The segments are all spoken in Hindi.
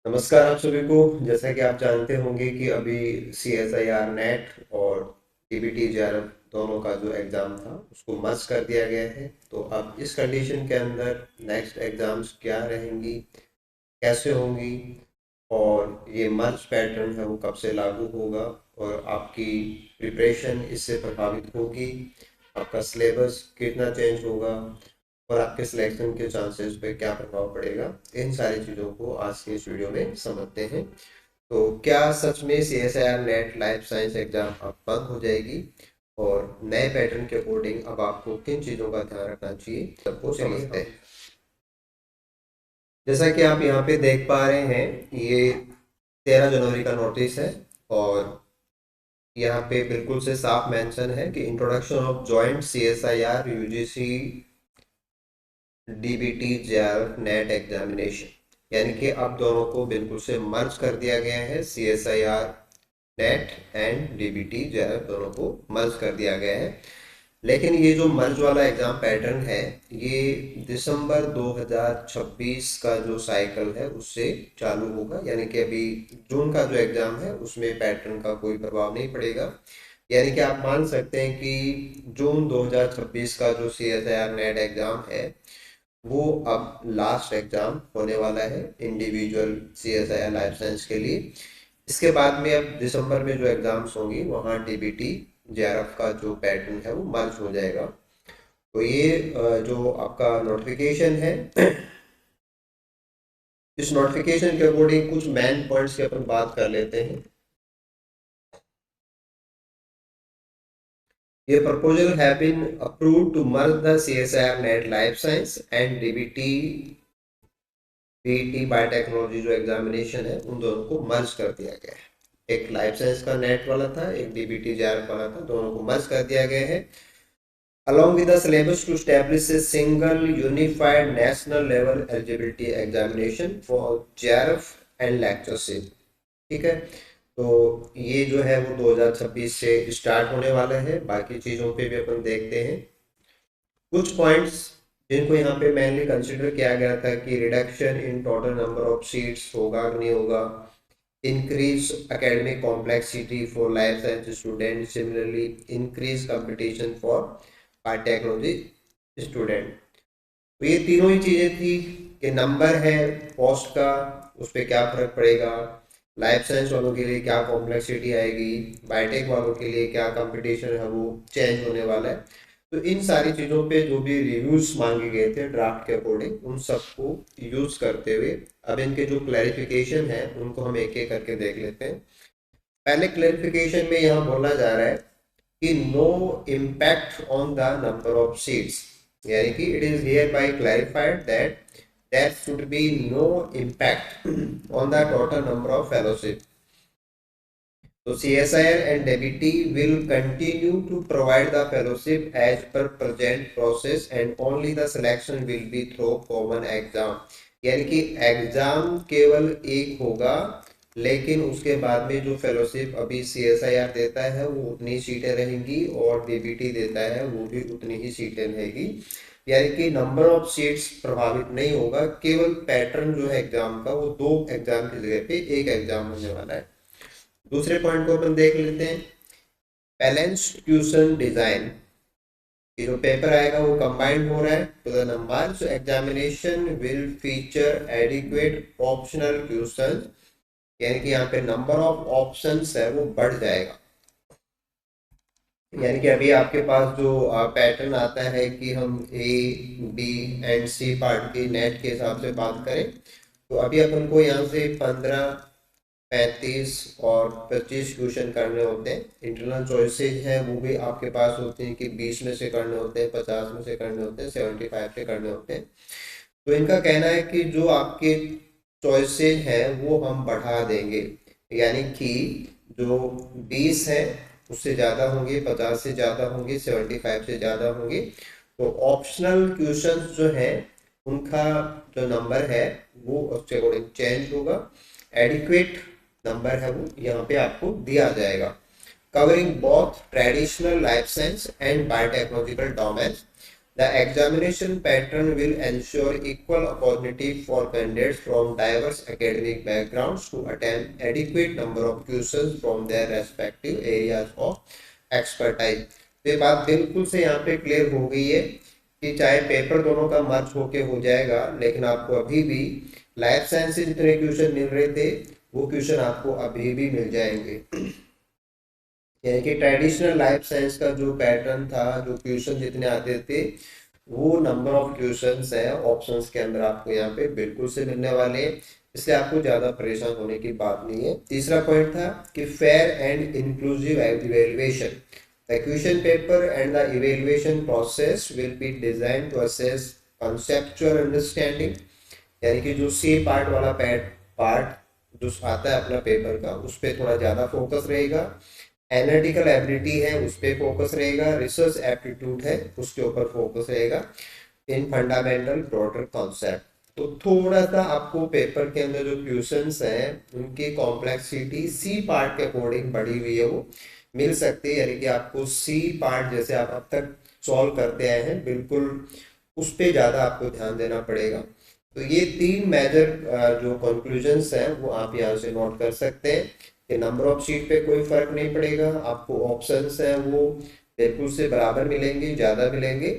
नमस्कार आप सभी को। जैसा कि आप जानते होंगे कि अभी CSIR नेट और DBT JRF दोनों का जो एग्ज़ाम था उसको मर्ज कर दिया गया है। तो अब इस कंडीशन के अंदर नेक्स्ट एग्ज़ाम्स क्या रहेंगी, कैसे होंगी और ये मर्ज पैटर्न है वो कब से लागू होगा और आपकी प्रिपरेशन इससे प्रभावित होगी, आपका सिलेबस कितना चेंज होगा और आपके सिलेक्शन के चांसेस पे क्या प्रभाव पड़ेगा, इन सारी चीज़ों को आज के इस वीडियो में समझते हैं। तो क्या सच में CSIR net life science exam अब बंद हो जाएगी और नए पैटर्न के अकॉर्डिंग अब आपको किन चीज़ों का ध्यान रखना चाहिए, सबको समझते हैं। जैसा कि आप यहाँ पे देख पा रहे हैं, ये 13 जनवरी का नोटिस है और यहाँ पे बिल्कुल से साफ मेंशन है कि introduction of joint CSIR UGC DBT JARF net examination, यानी कि अब दोनों को बिल्कुल से मर्ज कर दिया गया है। CSIR net and DBT JARF दोनों को मर्ज कर दिया गया है। लेकिन ये जो मर्ज वाला एग्जाम पैटर्न है ये दिसंबर 2026 का जो साइकिल है उससे चालू होगा, यानी कि अभी जून का जो एग्जाम है उसमें पैटर्न का कोई प्रभाव नहीं पड़ेगा। यानी कि आप मान सकते हैं कि जून 2026 का जो CSIR नेट एग्जाम है वो अब लास्ट एग्जाम होने वाला है इंडिविजुअल CSIR लाइफ साइंस के लिए। इसके बाद में अब दिसंबर में जो एग्जाम्स होंगी वहाँ DBT JRF का जो पैटर्न है वो मर्ज हो जाएगा। तो ये जो आपका नोटिफिकेशन है, इस नोटिफिकेशन के अकॉर्डिंग कुछ मेन पॉइंट्स की अपन बात कर लेते हैं। ये proposal have been approved to merge the CSIR net life science and DBT PET biotechnology जो एग्जामिनेशन है उन दोनों को मर्ज कर दिया गया है। एक लाइफ साइंस का नेट वाला था, एक DBT JARF वाला था, दोनों को मर्ज कर दिया गया है। along with the syllabus to establish a single unified national level eligibility examination for JARF and lectureship। ठीक है, तो ये जो है वो 2026 से स्टार्ट होने वाला है। बाकी चीज़ों पे भी अपन देखते हैं कुछ पॉइंट्स जिनको यहाँ पे मेनली कंसिडर किया गया था कि reduction in total number of seats होगा कि नहीं होगा, increase academic complexity for life science student, similarly increase competition for biotechnology student. तो ये तीनों ही चीज़ें थी कि नंबर है पोस्ट का, उस पर क्या फर्क पड़ेगा, लाइफ साइंस वालों के लिए क्या कॉम्प्लेक्सिटी आएगी, बायोटेक वालों के लिए क्या कंपटीशन है वो चेंज होने वाला है। तो इन सारी चीज़ों पे जो भी रिव्यूज मांगे गए थे ड्राफ्ट के अकॉर्डिंग उन सबको यूज करते हुए अब इनके जो क्लैरिफिकेशन है उनको हम एक एक करके देख लेते हैं। पहले क्लैरिफिकेशन में यहाँ बोला जा रहा है कि no impact on the number of seats, यानी कि it is hereby clarified that there should be no impact on the total number of fellowship. So CSIR and DBT will continue to provide the fellowship as per present process and only the selection will be through common exam। यानी कि एग्जाम केवल एक होगा लेकिन उसके बाद में जो फेलोशिप अभी CSIR देता है वो उतनी सीटें रहेंगी और DBT देता है वो भी उतनी ही सीटें रहेगी। यानी कि नंबर ऑफ सीट्स प्रभावित नहीं होगा, केवल पैटर्न जो है एग्जाम का वो दो एग्जाम की जगह पे एक एग्जाम होने वाला है। दूसरे पॉइंट को अपन देख लेते हैं, बैलेंस्ड क्वेश्चन डिजाइन। ये जो पेपर आएगा वो कंबाइंड हो रहा है to the number, so examination will feature adequate optional question, यानी कि यहाँ पे नंबर ऑफ ऑप्शंस है वो बढ़ जाएगा। यानी कि अभी आपके पास जो पैटर्न आता है कि हम A, B and C part की नेट के हिसाब से बात करें तो अभी अपन को यहाँ से 15, 35 और 25 क्वेश्चन करने होते हैं। इंटरनल चॉइसेज हैं वो भी आपके पास होते हैं कि 20 में से करने होते हैं, 50 में से करने होते हैं, 75 से करने होते हैं। तो इनका कहना है कि जो आपके चॉइसेज हैं वो हम बढ़ा देंगे, यानी कि जो 20 है उससे ज़्यादा होंगे, 50 से ज़्यादा होंगे, 75 से ज़्यादा होंगे। तो ऑप्शनल क्वेश्चंस जो हैं उनका जो नंबर है वो उसके अकॉर्डिंग चेंज होगा। एडिक्वेट नंबर है वो यहाँ पे आपको दिया जाएगा। Covering both traditional life science and biotechnological domain, The examination pattern will ensure equal opportunity for candidates from diverse academic backgrounds to attempt adequate number of questions from their respective areas of expertise. ये बात बिल्कुल से यहाँ पे क्लियर हो गई है कि चाहे पेपर दोनों का मर्ज होके हो जाएगा, लेकिन आपको अभी भी लाइफ साइंस से जितने क्वेश्चन मिल रहे थे वो क्वेश्चन आपको अभी भी मिल जाएंगे। यानी कि ट्रेडिशनल लाइफ साइंस का जो पैटर्न था, जो क्वेश्चन जितने आते थे, वो नंबर ऑफ क्वेश्चंस है ऑप्शंस के अंदर आपको यहाँ पे बिल्कुल से मिलने वाले हैं, इसलिए आपको ज़्यादा परेशान होने की बात नहीं है। तीसरा पॉइंट था कि fair and inclusive evaluation. The question paper and the evaluation process will be design to assess conceptual understanding, यानी कि जो सी पार्ट वाला पार्ट जो आता है अपना पेपर का, उस पर थोड़ा ज़्यादा फोकस रहेगा। एनालिटिकल एबिलिटी है उस पर फोकस रहेगा। रिसर्च एप्टीट्यूड है उसके ऊपर फोकस रहेगा। इन फंडामेंटल ब्रॉडर कॉन्सेप्ट, तो थोड़ा सा आपको पेपर के अंदर जो क्वेश्चंस हैं उनकी कॉम्प्लेक्सिटी सी पार्ट के अकॉर्डिंग बढ़ी हुई है वो मिल सकती है, यानी कि आपको सी पार्ट जैसे आप अब तक सॉल्व करते आए हैं बिल्कुल उस पर ज़्यादा आपको ध्यान देना पड़ेगा। तो ये तीन मेजर जो कंक्लूजन्स हैं वो आप यहाँ से नोट कर सकते हैं कि नंबर ऑफ सीट पे कोई फर्क नहीं पड़ेगा, आपको ऑप्शंस हैं वो बिल्कुल से बराबर मिलेंगे, ज़्यादा मिलेंगे,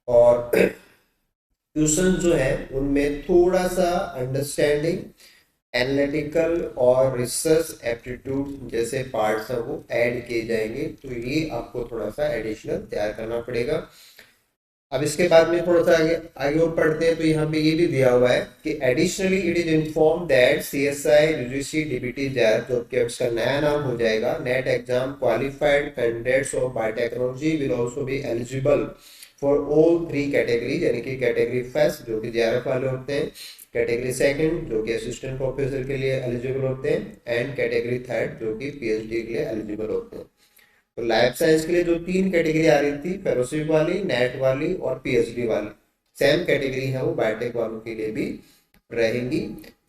और क्वेश्चन जो है उनमें थोड़ा सा अंडरस्टैंडिंग, एनालिटिकल और रिसर्च एप्टीट्यूड जैसे पार्ट्स हैं वो ऐड किए जाएंगे। तो ये आपको थोड़ा सा एडिशनल तैयार करना पड़ेगा। अब इसके बाद में थोड़ा सा आगे और पढ़ते हैं, तो यहाँ पे ये भी दिया हुआ है कि additionally it is inform that CSI UGC DBT जैर, जो कि इसका नया नाम हो जाएगा, NET exam qualified candidates of biotechnology will also be eligible for all 3 category, यानी कि कैटेगरी फर्स्ट जो कि जेआरएफ वाले होते हैं, कैटेगरी सेकंड जो कि असिस्टेंट प्रोफेसर के लिए एलिजिबल होते हैं, एंड कैटेगरी थर्ड जो कि पीएचडी के लिए एलिजिबल होते हैं। तो लाइफ साइंस के लिए जो 3 कैटेगरी आ रही थी, फेलोशिप वाली, नेट वाली और पीएचडी वाली, सेम कैटेगरी है वो बायोटेक वालों के लिए भी रहेंगी।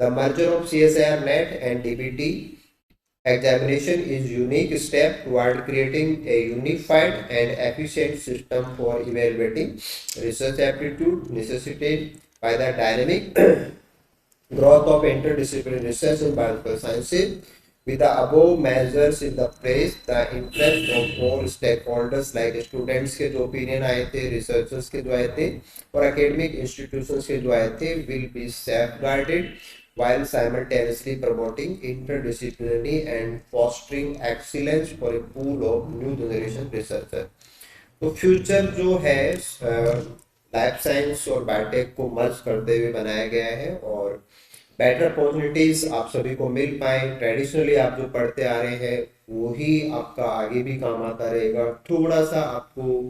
The merger of CSIR net and DBT examination is unique step toward creating a unified and efficient system for evaluating research aptitude necessitated by the dynamic growth of interdisciplinary research in biological sciences. With the above measures in the place, the interest of all stakeholders like students के जो opinion आए थे, researchers के जो आए थे और academic institutions के जो आए थे will be safeguarded while simultaneously promoting interdisciplinary and fostering excellence for a pool of new generation researchers. तो फ्यूचर जो है लाइफ साइंस और बायोटेक को मर्ज करते हुए बनाया गया है और बेटर अपॉर्चुनिटीज आप सभी को मिल पाए। ट्रेडिशनली आप जो पढ़ते आ रहे हैं वही आपका आगे भी काम आता रहेगा। थोड़ा सा आपको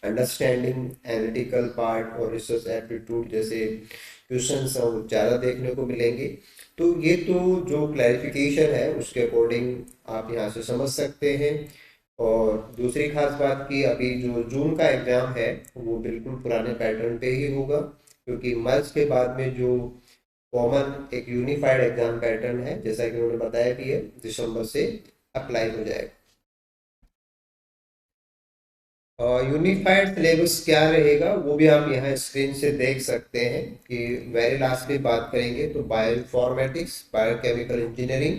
अंडरस्टैंडिंग, एनालिटिकल पार्ट और रिसर्च एप्टीट्यूड जैसे क्वेश्चंस हैं वो ज़्यादा देखने को मिलेंगे। तो ये तो जो क्लैरिफिकेशन है उसके अकॉर्डिंग आप यहाँ से समझ सकते हैं। और दूसरी खास बात कि अभी जो जून का एग्ज़ाम है वो बिल्कुल पुराने पैटर्न पे ही होगा, क्योंकि मर्ज के बाद में जो कॉमन एक यूनिफाइड एग्जाम पैटर्न है जैसा कि उन्होंने बताया भी है, दिसंबर से अप्लाई हो जाएगा। यूनिफाइड सिलेबस क्या रहेगा वो भी आप यहाँ स्क्रीन से देख सकते हैं कि वेरी लास्ट में बात करेंगे तो bio informatics, biochemical engineering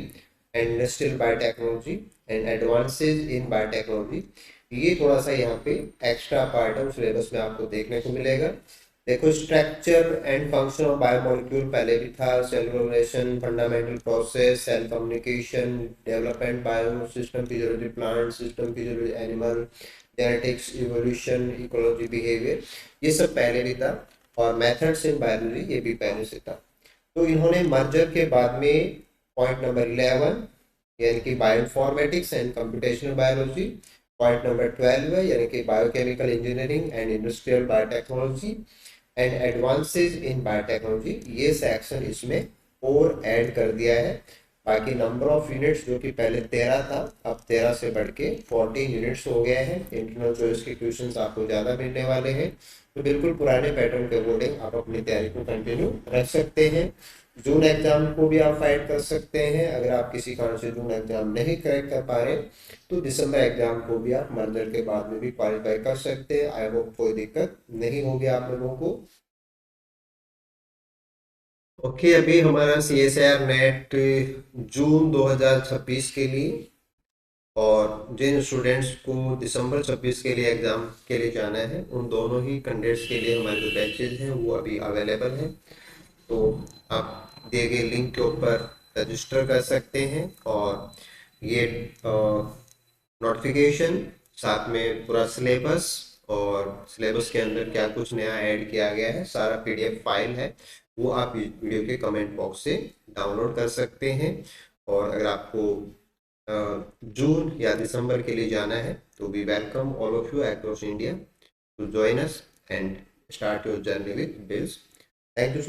and industrial biotechnology and advances in biotechnology, ये थोड़ा सा यहाँ पे एक्स्ट्रा पार्ट है सिलेबस में आपको देखने को मिलेगा। देखो structure and function of biomolecule पहले भी था, सेलुलरेशन, fundamental process, cell communication, development, bio system physiology, plant system physiology, animal genetics, evolution, ecology, behaviour, ये सब पहले भी था। और मेथड्स इन बायोलॉजी ये भी पहले से था। तो इन्होंने मर्जर के बाद में पॉइंट नंबर 11 यानी कि bioinformatics and computational biology, point number 12 है यानी कि biochemical engineering and industrial biotechnology and advances in biotechnology, ये सेक्शन इसमें और ऐड कर दिया है। बाकी नंबर ऑफ यूनिट्स जो कि पहले 13 था अब 13 से बढ़ के 14 यूनिट्स हो गए हैं। इंटरनल चॉइस के क्वेश्चंस आपको ज़्यादा मिलने वाले हैं, तो बिल्कुल पुराने पैटर्न के अकॉर्डिंग आप अपनी तैयारी को कंटिन्यू रख सकते हैं। जून एग्जाम को भी आप फाइट कर सकते हैं। अगर आप किसी कारण से जून एग्जाम नहीं क्रैक कर पा रहे तो दिसंबर एग्जाम को भी आप मर्जर के बाद में भी क्वालिफाई कर सकते हैं। आई होप कोई दिक्कत नहीं होगी आप लोगों को। ओके, अभी हमारा CSIR नेट जून 2026 के लिए, और जिन स्टूडेंट्स को दिसंबर 26 के लिए एग्ज़ाम के लिए जाना है उन दोनों ही कैंडिडेट्स के लिए हमारे जो बैचेज हैं वो अभी अवेलेबल हैं। तो आप दिए गए लिंक के ऊपर रजिस्टर कर सकते हैं, और ये नोटिफिकेशन साथ में पूरा सिलेबस और सिलेबस के अंदर क्या कुछ नया ऐड किया गया है सारा PDF फाइल है, वो आप वीडियो के कमेंट बॉक्स से डाउनलोड कर सकते हैं। और अगर आपको जून या दिसंबर के लिए जाना है तो we welcome all of you across India to join us and start your journey with bills. Thank you.